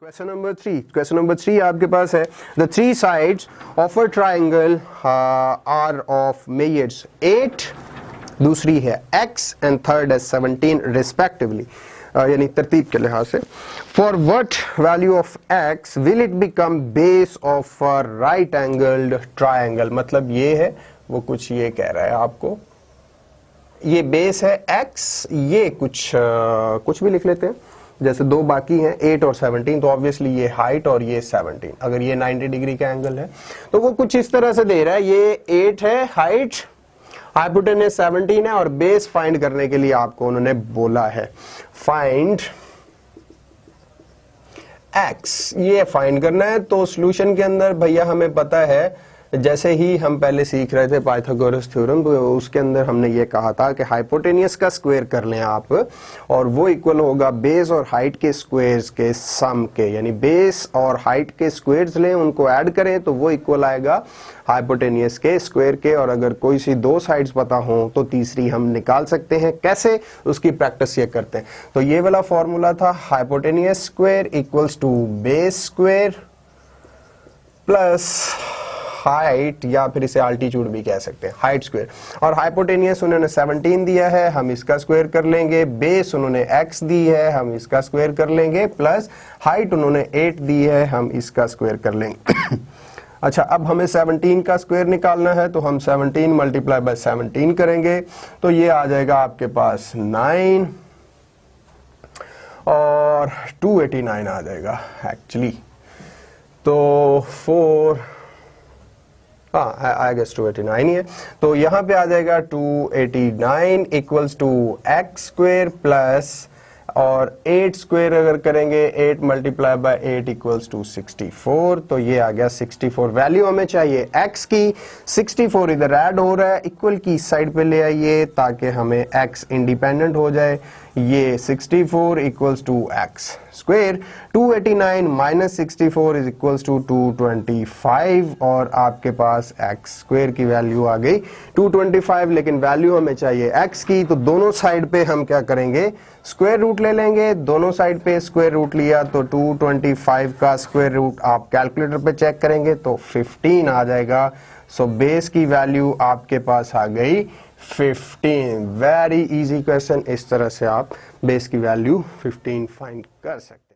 Question number three आपके पास है the three sides of a triangle are of measures 8, दूसरी है x एंड थर्ड है 17 रिस्पेक्टिवली, यानी तरतीब के लिहाज से। For what value of x will it become base of a right angled triangle. मतलब ये है वो कुछ ये कह रहा है आपको, ये बेस है x, ये कुछ भी लिख लेते हैं, जैसे दो बाकी हैं 8 और 17, तो ऑब्वियसली ये हाइट और ये 17। अगर ये 90 डिग्री का एंगल है तो वो कुछ इस तरह से दे रहा है, ये 8 है हाइट, हाइपोटेनस 17 है, और बेस फाइंड करने के लिए आपको उन्होंने बोला है फाइंड x, ये फाइंड करना है। तो सॉल्यूशन के अंदर भैया हमें पता है, जैसे ही हम पहले सीख रहे थे पाइथागोरस थ्योरम, तो उसके अंदर हमने ये कहा था कि हाइपोटेनियस का स्क्वायर कर लें आप, और वो इक्वल होगा बेस और हाइट के स्क्वायर्स के सम के, यानी बेस और हाइट के स्क्वायर्स लें, उनको ऐड करें तो वो इक्वल आएगा हाइपोटेनियस के स्क्वायर के। और अगर कोई सी दो साइड्स पता हो तो तीसरी हम निकाल सकते हैं। कैसे, उसकी प्रैक्टिस ये करते हैं। तो ये वाला फॉर्मूला था hypotenuse square equals to base square plus height, या फिर इसे अल्टीट्यूड भी कह सकते हैं, हाइट स्क्वायर। और हाइपोटेनियस उन्होंने 17 दिया है, हम इसका स्क्वायर कर लेंगे। बेस उन्होंने x दी है, हम इसका स्क्वायर कर लेंगे। प्लस हाइट उन्होंने 8 दी है, हम इसका स्क्वायर कर लेंगे। अच्छा, अब हमें 17 का स्क्वायर निकालना है, तो हम 17 मल्टीप्लाई बाय 17 करेंगे, तो ये आ जाएगा आपके पास 9 और 289 आ जाएगा एक्चुअली। तो 4 आई गेस 289 ही है, तो यहाँ पे आ जाएगा 289 equals to X square plus, और 8 स्क्वायर अगर करेंगे 8 मल्टीप्लाई बाय 8 इक्वल्स टू 64, तो ये आ गया 64। वैल्यू हमें चाहिए x की, 64 इधर ऐड हो रहा है, इक्वल की साइड पे ले आइए ताकि हमें x इंडिपेंडेंट हो जाए। ये 64 equals to x square, 289 minus 64 is equals to 225, और आपके पास x स्क्वायर की वैल्यू आ गई 225। लेकिन वैल्यू हमें चाहिए x की, तो दोनों साइड पे हम क्या करेंगे, स्क्वायर रूट ले लेंगे। दोनों साइड पे स्क्वायर रूट लिया तो 225 का स्क्वायर रूट आप कैलकुलेटर पे चेक करेंगे तो 15 आ जाएगा। सो बेस की वैल्यू आपके पास आ गई 15। वेरी इजी क्वेश्चन, इस तरह से आप बेस की वैल्यू 15 फाइंड कर सकते हैं।